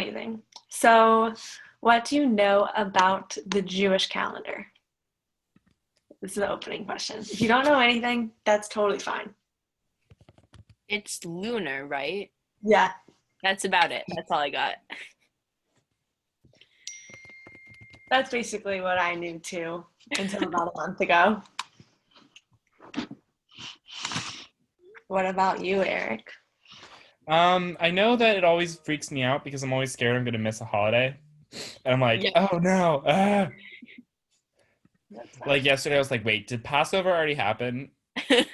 Amazing. So, what do you know about the Jewish calendar? This is the opening question. If you don't know anything, that's totally fine. It's lunar, right? Yeah, That's about it. That's all I got. that's basically what I knew too until about a month ago. What about you, Eric? I know that it always freaks me out because I'm always scared I'm gonna miss a holiday. And I'm like, Yeah. oh no. That's Like yesterday I was like, wait, did Passover already happen? Like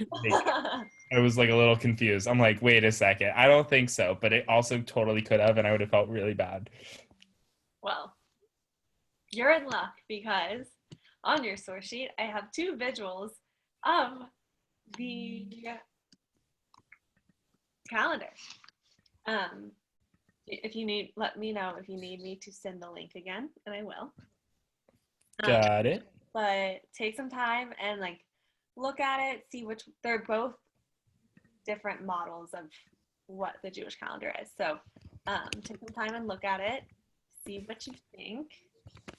fine. I was like a little confused. I'm like, wait a second. I don't think so, but it also totally could have, and I would have felt really bad. Well, you're in luck because on your source sheet, I have two visuals of the calendar. Um, if you need, let me know if you need me to send the link again, and I will. Got it. But take some time and like look at it, see which they're both different models of what the Jewish calendar is. So take some time and look at it, see what you think,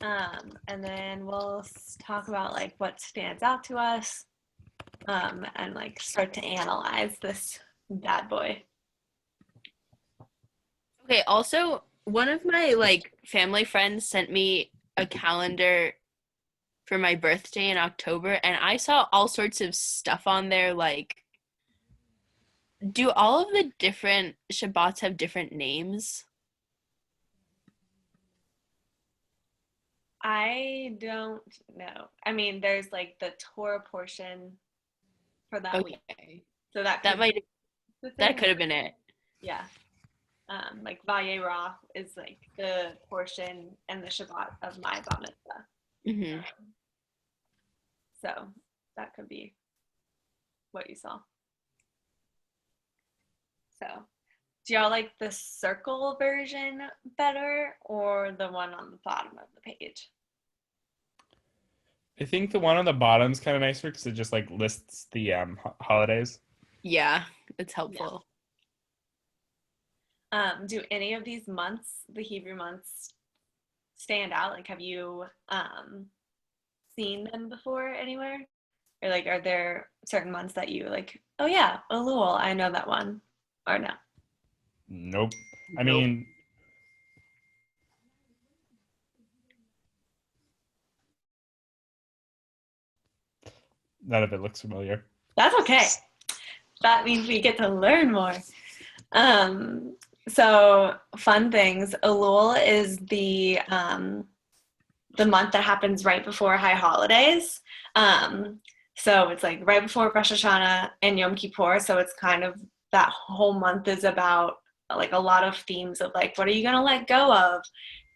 and then we'll talk about like what stands out to us, and like start to analyze this bad boy. Okay, also, one of my like family friends sent me a calendar for my birthday in October, and I saw all sorts of stuff on there like do all of the different Shabbats have different names? I don't know. I mean, there's like the Torah portion for that week, Okay. so that That could be might the that thing. could have been it. Yeah. Like Vayera is like the portion and the Shabbat of my Bat Mitzvah. Hmm. So that could be what you saw. So do y'all like the circle version better or the one on the bottom of the page? I think the one on the bottom's kind of nicer because it just like lists the holidays. Yeah, it's Yeah. helpful. Do any of these months, the Hebrew months, stand out? Like, have you seen them before anywhere? Or like, are there certain months that you like? Oh yeah, Elul, I know that one. Or no? Nope. I Nope. mean, none of it looks familiar. That's okay. That means we get to learn more. Um, so fun things. Elul is the month that happens right before high holidays. So it's like right before Rosh Hashanah and Yom Kippur. So it's kind of that whole month is about like a lot of themes of like, what are you going to let go of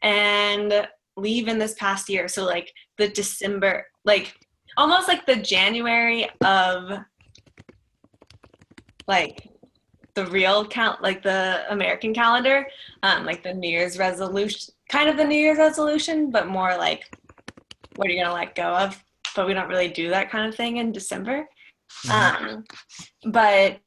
and leave in this past year? So like the December, like almost like the January of like the real count, like the American calendar, like the New Year's resolution, kind of the New Year's resolution, but more like what are you gonna let go of? But we don't really do that kind of thing in December. Mhm. But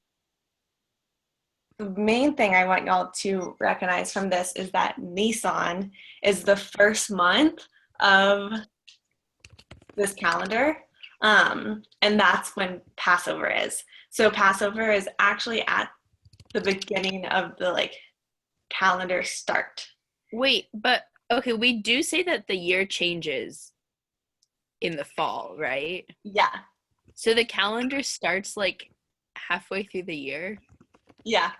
the main thing I want y'all to recognize from this is that Nisan is the first month of this calendar. And that's when Passover is. So Passover is actually at the beginning of the like calendar start. Wait, but okay, we do say that the year changes in the fall, right? Yeah. So the calendar starts like halfway through the year. Yeah.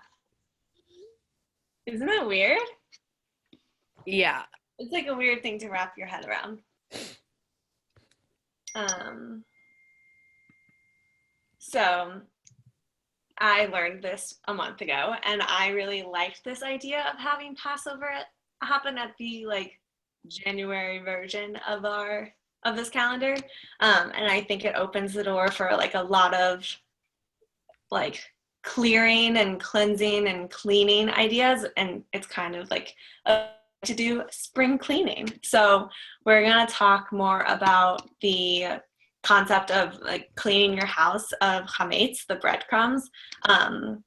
Isn't that weird? Yeah. It's like a weird thing to wrap your head around. Um, so I learned this a month ago, and I really liked this idea of having Passover happen at the like January version of our of this calendar, and I think it opens the door for like a lot of like clearing and cleansing and cleaning ideas, and it's kind of like to do spring cleaning. So we're gonna talk more about the concept of like cleaning your house of chametz, the breadcrumbs, um,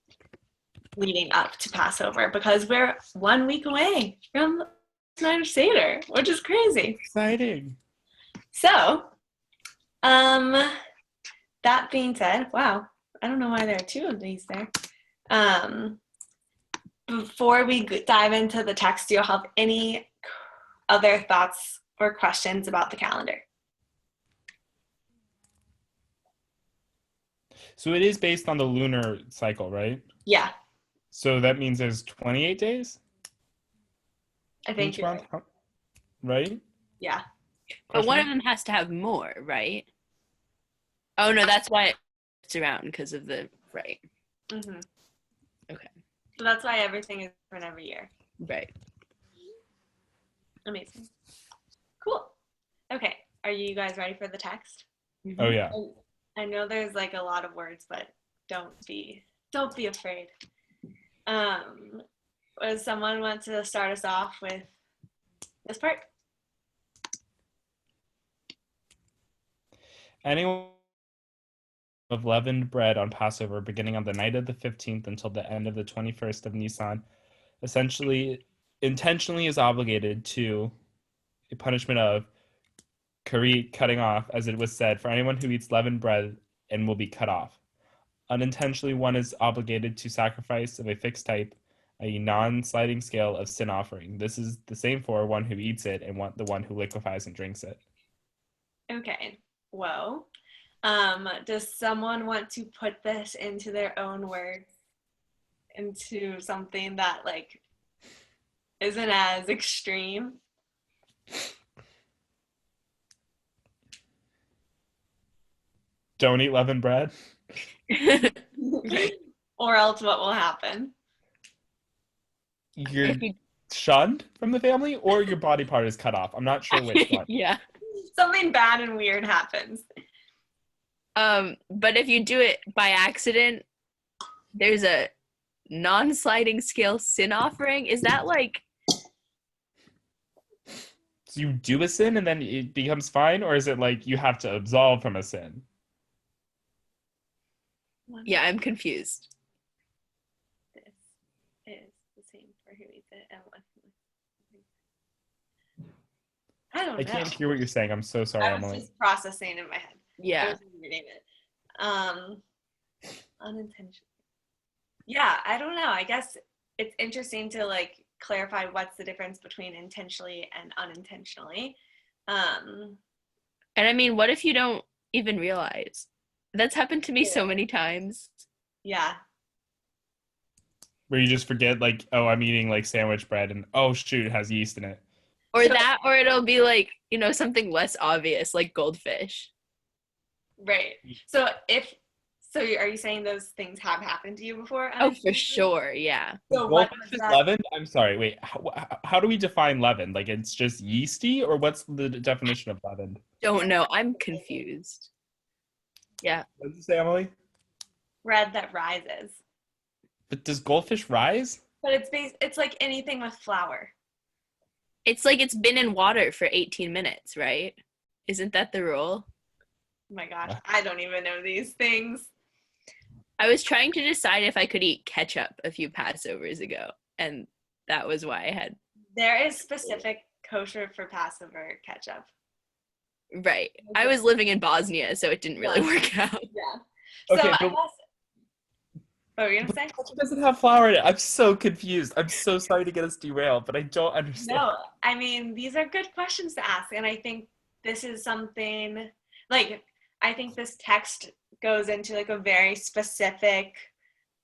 leading up to Passover because we're 1 week away from night of Seder, which is crazy. Exciting. So, that being said, wow, I don't know why there are two of these there. Before we dive into the text, do you have any other thoughts or questions about the calendar? So it is based on the lunar cycle, right? Yeah, So that means there's 28 days I think each you're month, right. right? Yeah. But one of Question them has to have more, right? Oh no, that's why it's around because of the right. Mm-hmm. Okay. So that's why everything is different every year. Right. Amazing. Cool. Okay, are you guys ready for the text? Oh yeah. I know there's like a lot of words, but don't be afraid. Does someone want to start us off with this part? Anyone of leavened bread on Passover, beginning on the night of the 15th until the end of the 21st of Nisan, essentially, intentionally is obligated to a punishment of karit, cutting off, as it was said, for anyone who eats leavened bread and will be cut off. Unintentionally, one is obligated to sacrifice of a fixed type, a non-sliding scale of sin offering. This is the same for one who eats it and the one who liquefies and drinks it. Okay. Whoa. Does someone want to put this into their own words, into something that like isn't as extreme? Don't eat leavened bread. Or else what will happen? You're shunned from the family, or your body part is cut off. I'm not sure which one. Yeah. Something bad and weird happens. But if you do it by accident, there's a non-sliding scale sin offering. Is that like So you do a sin and then it becomes fine, or is it like you have to absolve from a sin? yeah, I'm confused. This is the same for who eats it and what. I don't know. I can't hear what you're saying. I'm so sorry, I was Emily. just processing in my head. I Yeah. was reading it. Unintentional. Yeah, I don't know. I guess it's interesting to like clarify what's the difference between intentionally and unintentionally. And I mean, what if you don't even realize? That's happened to me so many times. Yeah. Where you just forget, like, oh, I'm eating like sandwich bread, and oh shoot, it has yeast in it. Or that, or it'll be like, something less obvious, like goldfish. Right. So are you saying those things have happened to you before? Oh, for sure, yeah. So what Goldfish was is that? leavened? I'm sorry, wait. How do we define leavened? Like, it's just yeasty, or what's the definition of leavened? Don't know. I'm confused. Yeah. What does it say, Emily? Bread that rises. But does goldfish rise? But it's like anything with flour. It's like it's been in water for 18 minutes, right? Isn't that the rule? Oh my gosh, I don't even know these things. I was trying to decide if I could eat ketchup a few Passovers ago, and that was why I had. There is specific kosher for Passover ketchup. Right. I was living in Bosnia, so it didn't really work out. Yeah. Okay, So I but- guess. What were you gonna say? It doesn't have flour in it. I'm so confused. I'm so sorry to get us derailed, but I don't understand. No, I mean, these are good questions to ask. And I think this is something, like, I think this text goes into, like, a very specific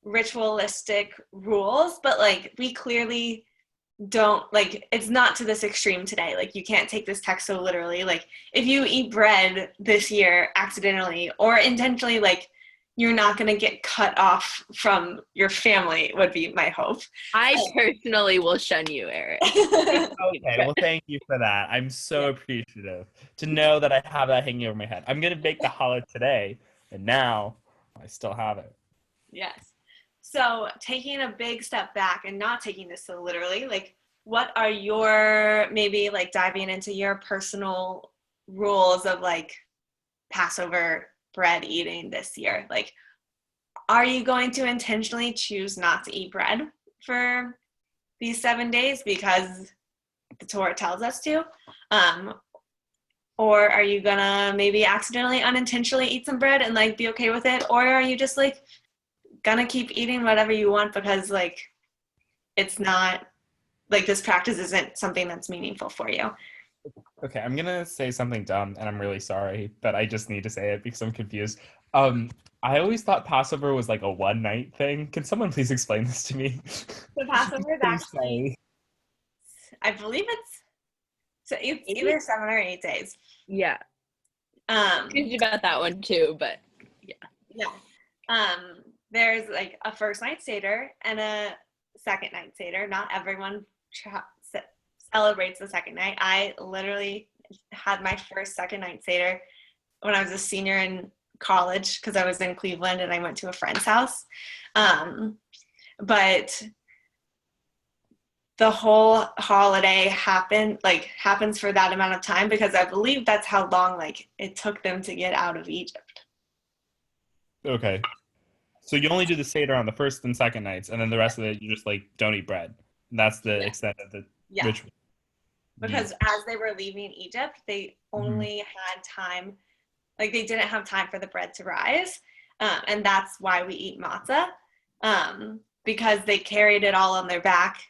ritualistic rules, but, like, we clearly don't, like, it's not to this extreme today. Like, you can't take this text so literally. Like, if you eat bread this year accidentally or intentionally, like, you're not going to get cut off from your family would be my hope. I personally will shun you, Eric. Okay, well, thank you for that. I'm so appreciative to know that I have that hanging over my head. I'm going to bake the challah today, and now I still have it. Yes. So taking a big step back and not taking this so literally, like, what are your, maybe like diving into your personal rules of like Passover bread eating this year? Like, are you going to intentionally choose not to eat bread for these 7 days because the Torah tells us to? Or are you gonna maybe accidentally, unintentionally eat some bread and like be okay with it? Or are you just like gonna keep eating whatever you want because like it's not like this practice isn't something that's meaningful for you? Okay, I'm gonna say something dumb, and I'm really sorry, but I just need to say it because I'm confused. I always thought Passover was like a one night thing. Can someone please explain this to me? The Passover is I'm actually, sorry. I believe it's Maybe? either 7 or 8 days. Yeah. Um, Confused about that one too, but yeah. There's like a first night Seder and a second night Seder. Not everyone celebrates the second night. I literally had my first second night Seder when I was a senior in college because I was in Cleveland and I went to a friend's house. But the whole holiday happens for that amount of time because I believe that's how long like it took them to get out of Egypt. Okay. So you only do the Seder on the first and second nights, and then the rest of it you just like don't eat bread. And that's the Yeah. extent of the Yeah. ritual. Because as they were leaving Egypt, they only had time, like they didn't have time for the bread to rise. And that's why we eat matzah, because they carried it all on their back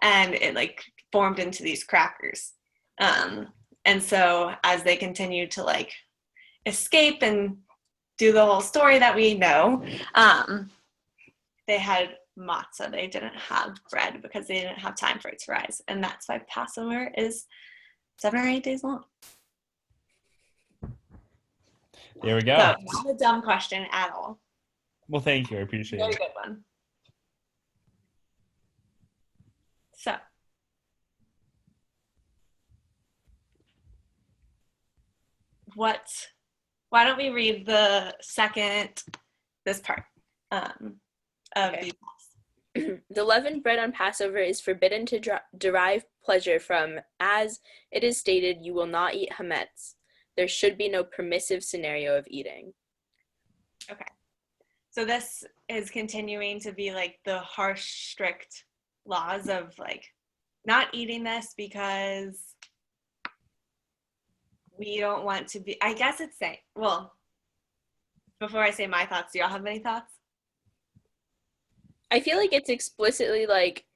and it like formed into these crackers. And so as they continued to like escape and do the whole story that we know, they had matzah. They didn't have bread because they didn't have time for it to rise. And that's why Passover is 7 or 8 days long. There we go. So not a dumb question at all. Well, thank you. I appreciate Very it. good one. So why don't we read this part of Okay. these. The leavened bread on Passover is forbidden to derive pleasure from, as it is stated, you will not eat hametz. There should be no permissive scenario of eating. Okay. So this is continuing to be like the harsh, strict laws of like not eating this because we don't want to be, I guess it's saying, well, before I say my thoughts, do y'all have any thoughts? I feel like it's explicitly like,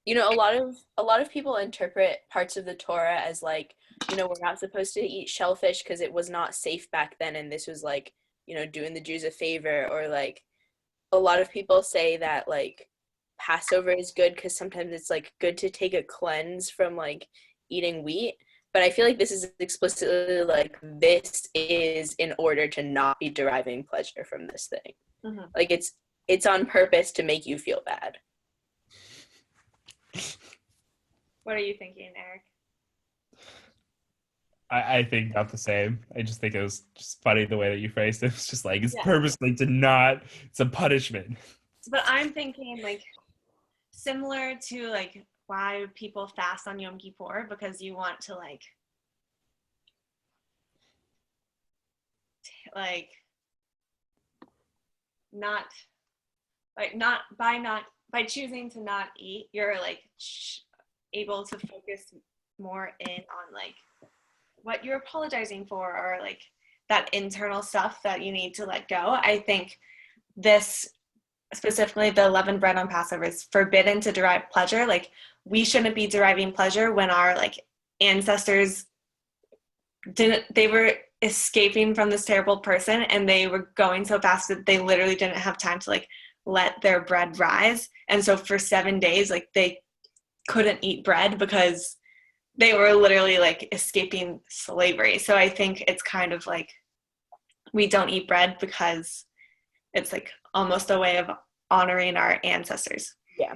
you know, a lot of people interpret parts of the Torah as like, you know, we're not supposed to eat shellfish because it was not safe back then, and this was like, you know, doing the Jews a favor. Or like a lot of people say that like Passover is good because sometimes it's like good to take a cleanse from like eating wheat. But I feel like this is explicitly like this is in order to not be deriving pleasure from this thing. Mm-hmm. Like it's on purpose to make you feel bad. What are you thinking, Eric? I think not the same. I just think it was just funny the way that you phrased it. It's just like it's Yeah. purposely to not. It's a punishment. But I'm thinking like similar to like why people fast on Yom Kippur, because you want to like not by choosing to not eat, you're like able to focus more in on like what you're apologizing for or like that internal stuff that you need to let go. I think this specifically the leavened bread on Passover is forbidden to derive pleasure. Like we shouldn't be deriving pleasure when our like ancestors they were escaping from this terrible person and they were going so fast that they literally didn't have time to like let their bread rise. And so for 7 days, like they couldn't eat bread because they were literally like escaping slavery. So I think it's kind of like we don't eat bread because it's like almost a way of honoring our ancestors. Yeah.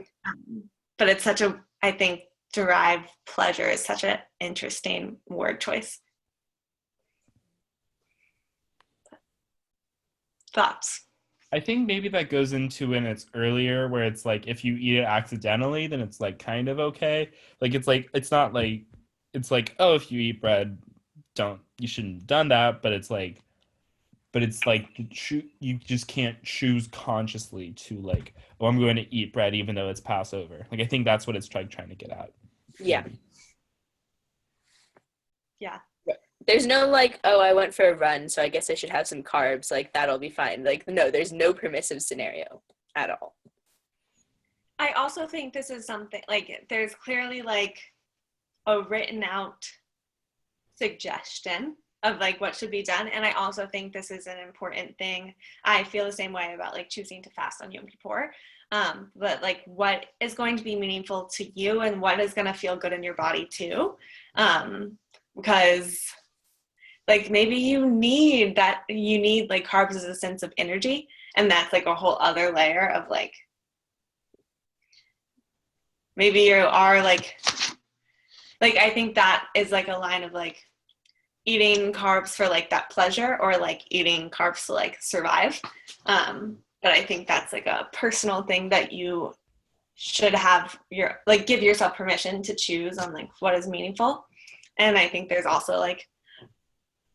But it's such a, I think derive pleasure is such an interesting word choice. Thoughts? I think maybe that goes into when it's earlier, where it's like if you eat it accidentally, then it's like kind of okay. Like it's not like it's like, oh, if you eat bread, you shouldn't have done that. But it's like but it's like you just can't choose consciously to like, oh, I'm going to eat bread even though it's Passover. Like I think that's what it's trying to get at. Yeah. Maybe. Yeah. There's no like, oh, I went for a run, so I guess I should have some carbs. Like, that'll be fine. Like, no, there's no permissive scenario at all. I also think this is something like there's clearly like a written out suggestion of like what should be done. And I also think this is an important thing. I feel the same way about like choosing to fast on Yom Kippur. But like what is going to be meaningful to you and what is going to feel good in your body too. Because like maybe you need like carbs as a sense of energy, and that's like a whole other layer of like maybe you are like I think that is like a line of like eating carbs for like that pleasure or like eating carbs to like survive. But I think that's like a personal thing that you should have your like give yourself permission to choose on like what is meaningful. And I think there's also like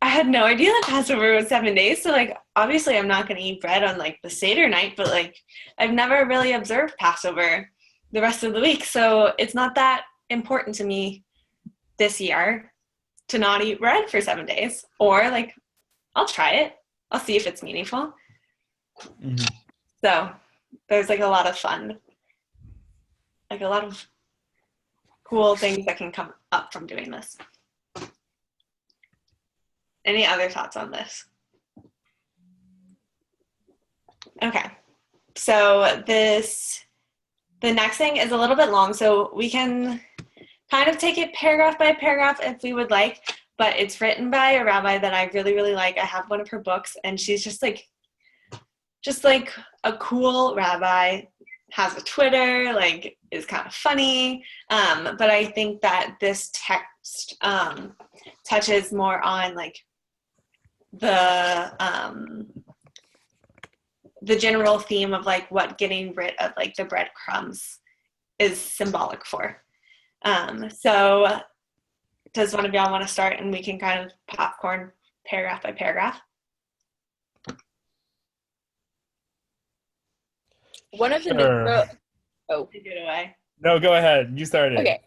I had no idea that Passover was 7 days. So like obviously I'm not gonna eat bread on like the Seder night, but like I've never really observed Passover the rest of the week. So it's not that important to me this year to not eat bread for 7 days. Or like I'll try it. I'll see if it's meaningful. Mm-hmm. So there's like a lot of fun, like a lot of cool things that can come up from doing this. Any other thoughts on this? Okay. So the next thing is a little bit long, so we can kind of take it paragraph by paragraph if we would like, but it's written by a rabbi that I really, really like. I have one of her books, and she's just like a cool rabbi, has a Twitter, like is kind of funny. But I think that this text touches more on like the general theme of like what getting rid of like the breadcrumbs is symbolic for. So does one of y'all want to start and we can kind of popcorn paragraph by paragraph? One of the Sure. mitzvot. Oh, Take it away. No, go ahead. You started. okay.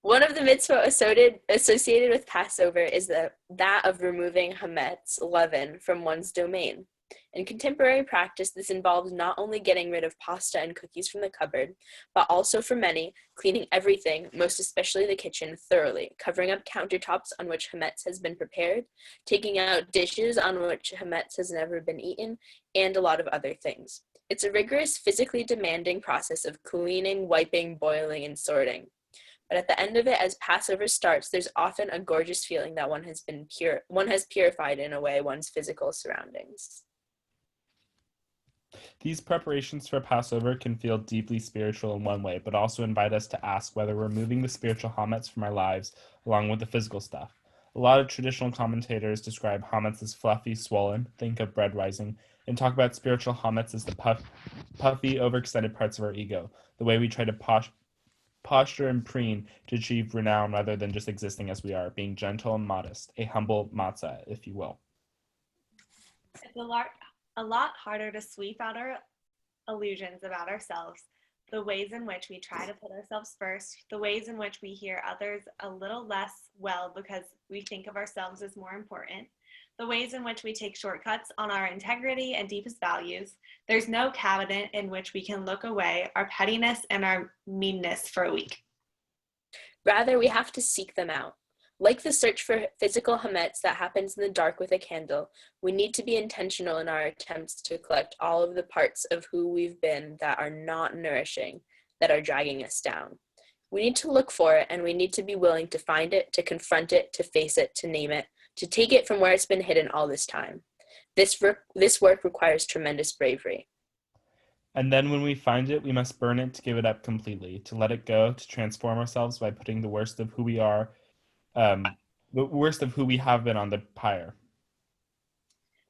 One of the mitzvot associated with Passover is that of removing hametz, leaven, from one's domain. In contemporary practice, this involves not only getting rid of pasta and cookies from the cupboard, but also for many, cleaning everything, most especially the kitchen, thoroughly, covering up countertops on which hametz has been prepared, taking out dishes on which hametz has never been eaten, and a lot of other things. It's a rigorous, physically demanding process of cleaning, wiping, boiling, and sorting. But at the end of it, as Passover starts, there's often a gorgeous feeling that one has purified in a way one's physical surroundings. These preparations for Passover can feel deeply spiritual in one way, but also invite us to ask whether we're moving the spiritual hametz from our lives along with the physical stuff. A lot of traditional commentators describe hametz as fluffy, swollen, think of bread rising, and talk about spiritual hametz as the puffy, overextended parts of our ego, the way we try to posture and preen to achieve renown rather than just existing as we are, being gentle and modest, a humble matzah, if you will. It's a lot harder to sweep out our illusions about ourselves, the ways in which we try to put ourselves first, the ways in which we hear others a little less well because we think of ourselves as more important, the ways in which we take shortcuts on our integrity and deepest values. There's no cabinet in which we can look away our pettiness and our meanness for a week. Rather, we have to seek them out. Like the search for physical hametz that happens in the dark with a candle, we need to be intentional in our attempts to collect all of the parts of who we've been that are not nourishing, that are dragging us down. We need to look for it, and we need to be willing to find it, to confront it, to face it, to name it, to take it from where it's been hidden all this time. This work requires tremendous bravery. And then when we find it, we must burn it to give it up completely, to let it go, to transform ourselves by putting the worst of who we are, the worst of who we have been on the pyre.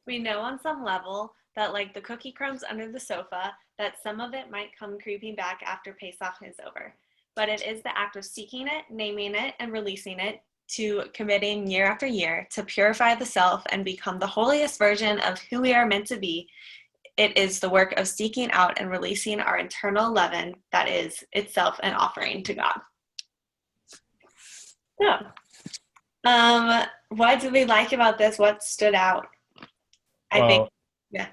We know on some level that like the cookie crumbs under the sofa, that some of it might come creeping back after Pesach is over. But it is the act of seeking it, naming it, and releasing it, to committing year after year to purify the self and become the holiest version of who we are meant to be. It is the work of seeking out and releasing our internal leaven that is itself an offering to God. So, what did we like about this? What stood out? I think, Well, yeah.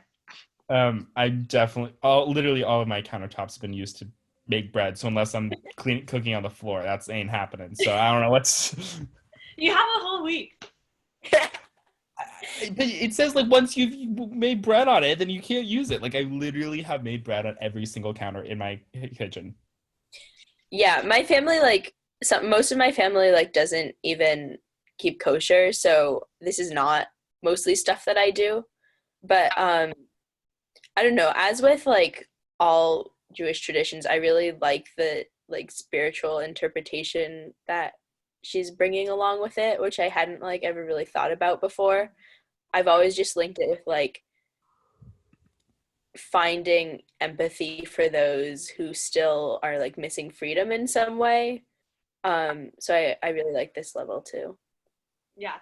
I definitely literally all of my countertops have been used to make bread. So unless I'm cooking on the floor, that's ain't happening. So I don't know what's. You have a whole week. But it says like once you've made bread on it, then you can't use it. Like I literally have made bread on every single counter in my kitchen. Yeah, my family most of my family doesn't even keep kosher, so this is not mostly stuff that I do. But I don't know, as with all Jewish traditions, I really like the spiritual interpretation that she's bringing along with it, which I hadn't ever really thought about before. I've always just linked it with finding empathy for those who still are missing freedom in some way. So I really like this level too. Yeah.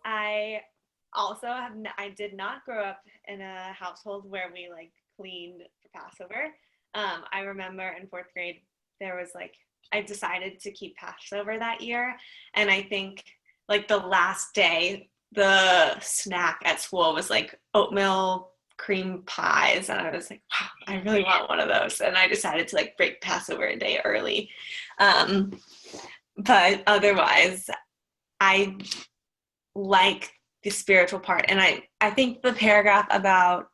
I also I did not grow up in a household where we cleaned for Passover. I remember in 4th grade there was I decided to keep Passover that year, and I think the last day the snack at school was oatmeal cream pies, and I was like, wow, I really want one of those, and I decided to break Passover a day early. But otherwise I like the spiritual part, and I think the paragraph about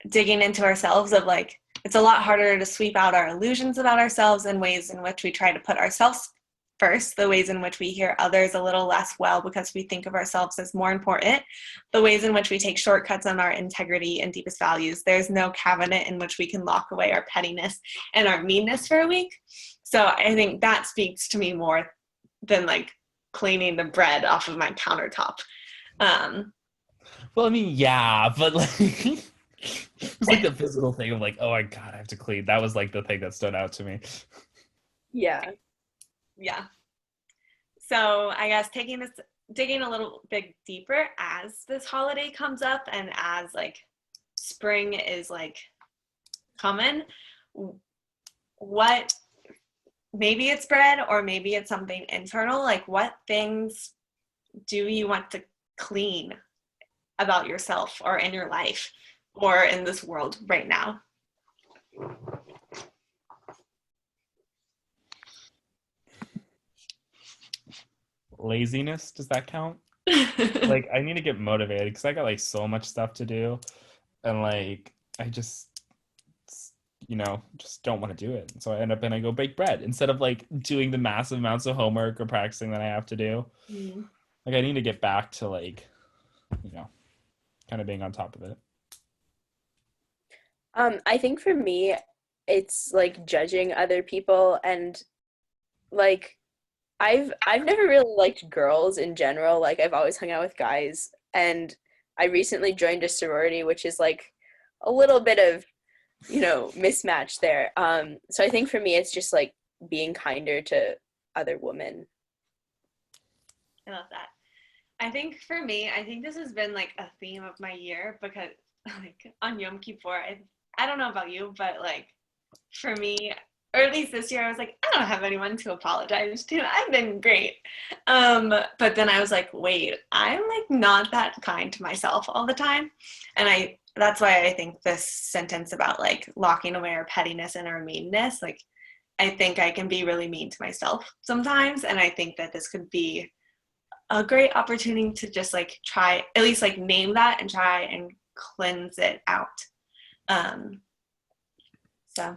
digging into ourselves of it's a lot harder to sweep out our illusions about ourselves and ways in which we try to put ourselves first, the ways in which we hear others a little less well because we think of ourselves as more important, the ways in which we take shortcuts on our integrity and deepest values. There's no cabinet in which we can lock away our pettiness and our meanness for a week. So I think that speaks to me more than cleaning the bread off of my countertop. Well, I mean, yeah, but it's the physical thing of oh my God, I have to clean. That was the thing that stood out to me. Yeah. So I guess digging a little bit deeper as this holiday comes up and as spring is coming, what, maybe it's bread or maybe it's something internal, what things do you want to clean about yourself or in your life or in this world right now? Laziness, does that count? I need to get motivated because I got so much stuff to do, and I just just don't want to do it. So I end up and I go bake bread instead of doing the massive amounts of homework or practicing that I have to do. I need to get back to kind of being on top of it. I think for me, it's judging other people, and I've never really liked girls in general. I've always hung out with guys, and I recently joined a sorority, which is a little bit of mismatch there. So I think for me, it's just being kinder to other women. I love that. I think for me, I think this has been a theme of my year because on Yom Kippur, I don't know about you, but for me, or at least this year, I was I don't have anyone to apologize to. I've been great. But then I was wait, I'm not that kind to myself all the time. And that's why I think this sentence about locking away our pettiness and our meanness, I think I can be really mean to myself sometimes. And I think that this could be a great opportunity to just try, at least name that and try and cleanse it out. So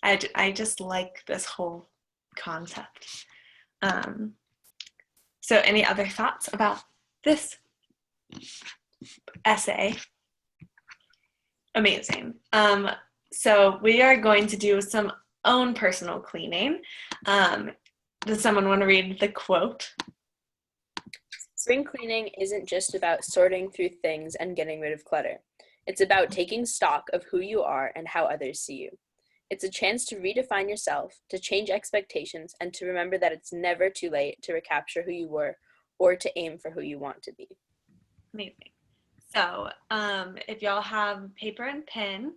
I just like this whole concept. So any other thoughts about this essay? Amazing. So we are going to do some own personal cleaning. Does someone want to read the quote? Spring cleaning isn't just about sorting through things and getting rid of clutter. It's about taking stock of who you are and how others see you. It's a chance to redefine yourself, to change expectations, and to remember that it's never too late to recapture who you were or to aim for who you want to be. Amazing. So, if y'all have paper and pen,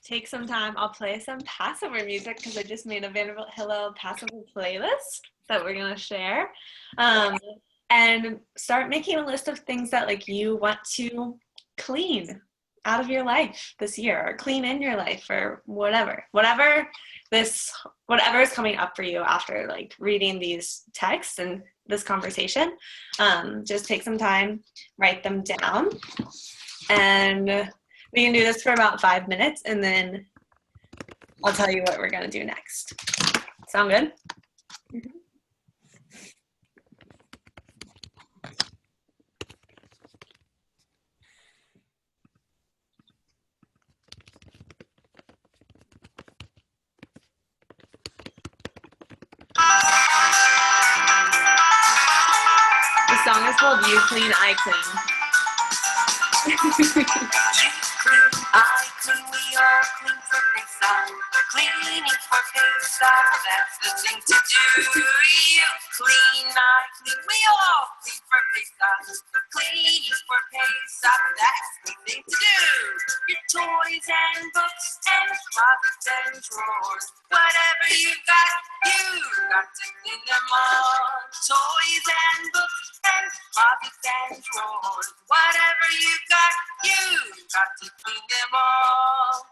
take some time. I'll play some Passover music because I just made a Vanderbilt Hillel Passover playlist that we're gonna share, and start making a list of things that like you want to clean out of your life this year, or clean in your life, or whatever is coming up for you after like reading these texts and this conversation. Just take some time, write them down, and we can do this for about 5 minutes, and then I'll tell you what we're gonna do next. Sound good? Mm-hmm. The song is called You Clean, I Clean. You clean, I clean, we all clean for Pesach. Cleaning for Pesach, that's the thing to do. You clean, I clean, we all clean for Pesach. Cleaning for Pesach, that's the thing to do. Your toys and books and closets and drawers, whatever you got to clean them all. Toys and books and closets and drawers, whatever you got to clean them all.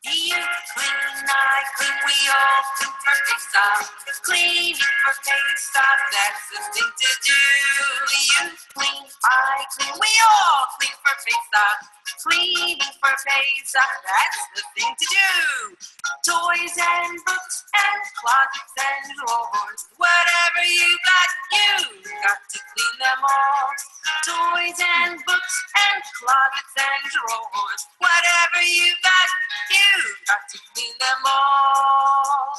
You clean, I clean, we all clean for Pesach. Cleaning for Pesach, that's the thing to do. You clean, I clean, we all clean for Pesach. Cleaning for Pesach, that's the thing to do. Toys and books and closets and drawers, whatever you got to clean them all. Toys and books and closets and drawers, whatever you got to clean them all.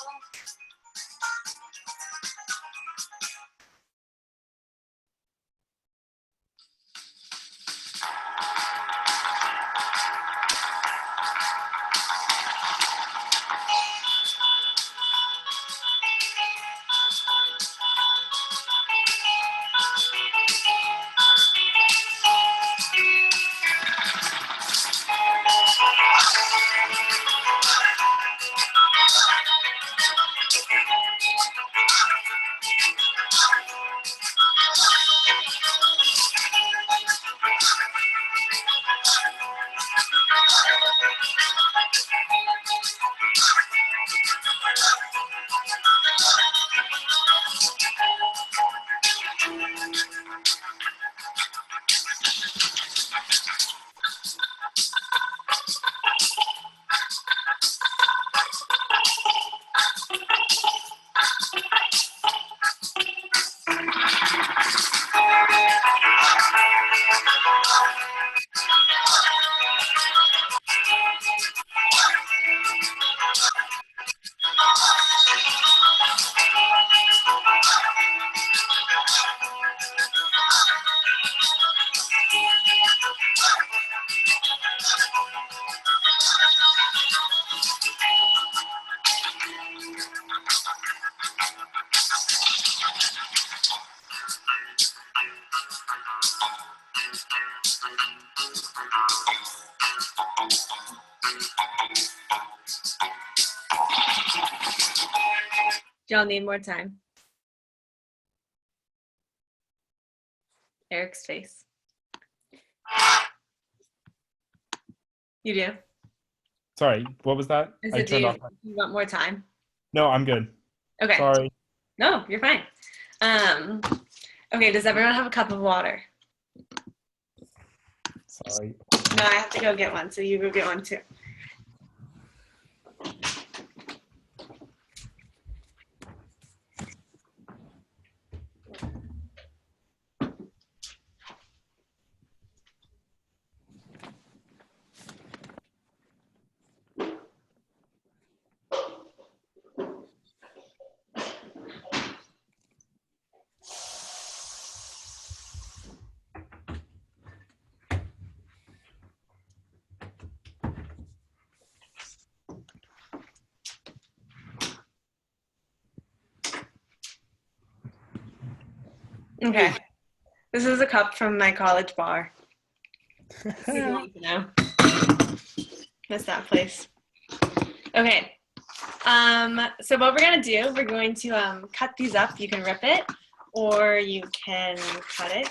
Do y'all need more time? Eric's face. You do? Sorry, what was that? I I said, turned off. you want more time? No, I'm good. Okay. Sorry. No, you're fine. Okay, does everyone have a cup of water? Sorry. No, I have to go get one, so you go get one too. Okay. This is a cup from my college bar. People want to know. Miss that place. Okay. So what we're gonna do, we're going to cut these up. You can rip it or you can cut it.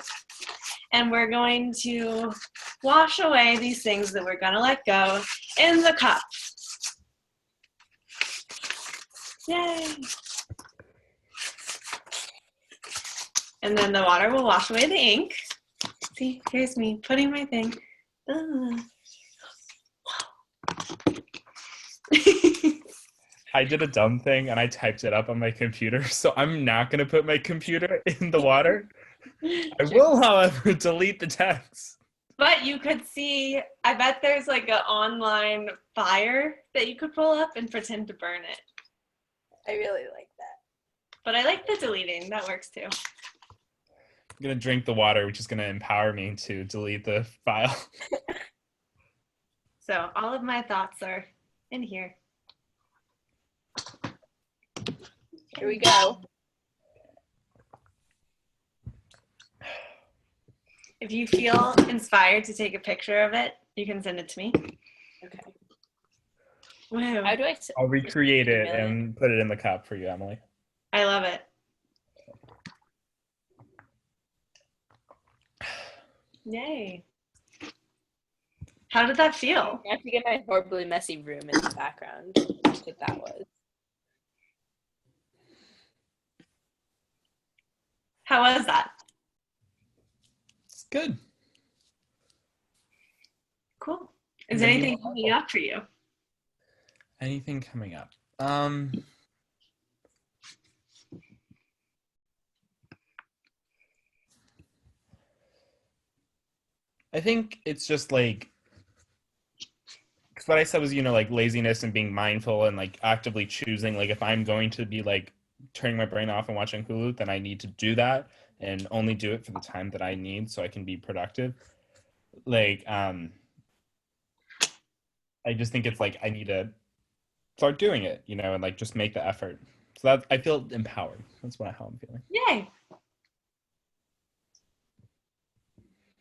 And we're going to wash away these things that we're gonna let go in the cup. Yay! And then the water will wash away the ink. See, here's me putting my thing. I did a dumb thing and I typed it up on my computer, so I'm not going to put my computer in the water. I will, however, delete the text. But you could see, I bet there's like an online fire that you could pull up and pretend to burn it. I really like that. But I like the deleting. That works too. I'm going to drink the water, which is going to empower me to delete the file. So all of my thoughts are in here. Here we go. If you feel inspired to take a picture of it, you can send it to me. Okay. Wow. How do I? I'll recreate it and put it in the cup for you, Emily. I love it. Yay. How did that feel? I have to get my horribly messy room in the background. That's what that was. How was that? It's good. Cool. Is anything coming up for you? Anything coming up? I think it's just like, because what I said was, like laziness and being mindful and like actively choosing, like if I'm going to be like turning my brain off and watching Hulu, then I need to do that and only do it for the time that I need so I can be productive. Like, I just think it's like I need to start doing it, and like just make the effort. So that I feel empowered. That's how I'm feeling. Yay.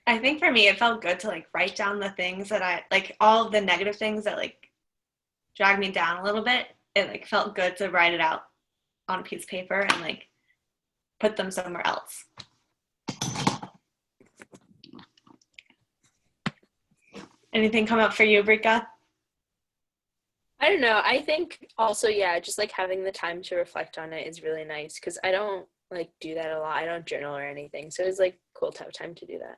I think for me, it felt good to like write down the things that I like, all of the negative things that like drag me down a little bit. It like felt good to write it out on a piece of paper and like put them somewhere else. Anything come up for you, Brika? I don't know. I think also, yeah, just like having the time to reflect on it is really nice because I don't like do that a lot. I don't journal or anything. So it's like cool to have time to do that.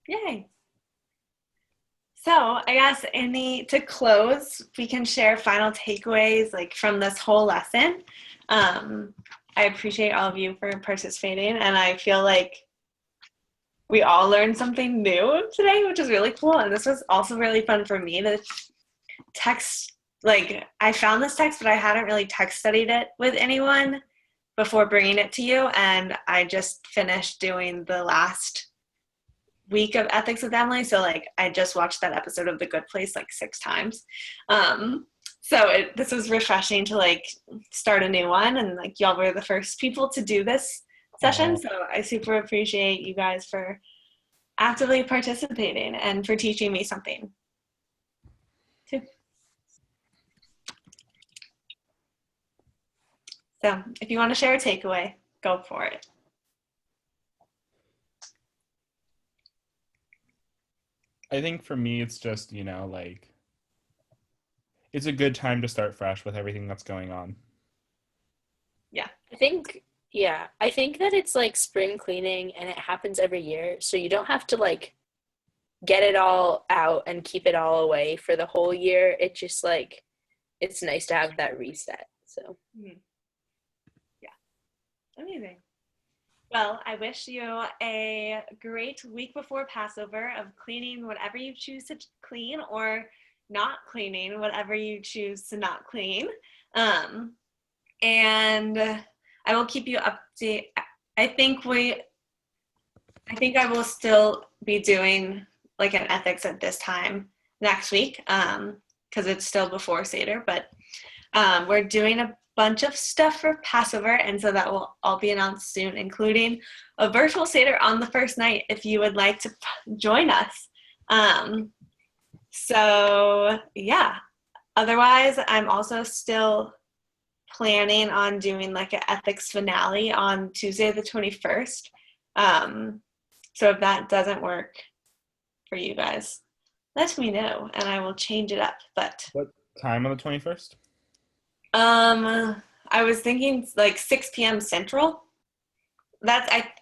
Yay. So I guess to close, we can share final takeaways like from this whole lesson. I appreciate all of you for participating, and I feel like we all learned something new today, which is really cool. And this was also really fun for me to text, like I found this text, but I hadn't really text studied it with anyone before bringing it to you. And I just finished doing the last week of ethics with Emily. So like I just watched that episode of The Good Place like 6 times. So this was refreshing to like start a new one, and like y'all were the first people to do this session. So I super appreciate you guys for actively participating and for teaching me something too. So if you want to share a takeaway, go for it. I think for me, it's just, like, it's a good time to start fresh with everything that's going on. Yeah. I think that it's like spring cleaning and it happens every year. So you don't have to like get it all out and keep it all away for the whole year. It just like, it's nice to have that reset. So. Yeah. Amazing. Well, I wish you a great week before Passover of cleaning whatever you choose to clean, or not cleaning whatever you choose to not clean. And I will keep you updated. I think I will still be doing like an ethics at this time next week, because it's still before Seder, but we're doing a bunch of stuff for Passover, and so that will all be announced soon, including a virtual Seder on the first night if you would like to join us. So yeah, otherwise I'm also still planning on doing like an ethics finale on Tuesday the 21st. So if that doesn't work for you guys, let me know and I will change it up. But What time on the 21st? I was thinking like 6 p.m. Central.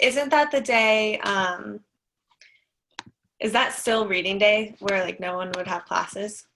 Isn't that the day, is that still reading day where like no one would have classes?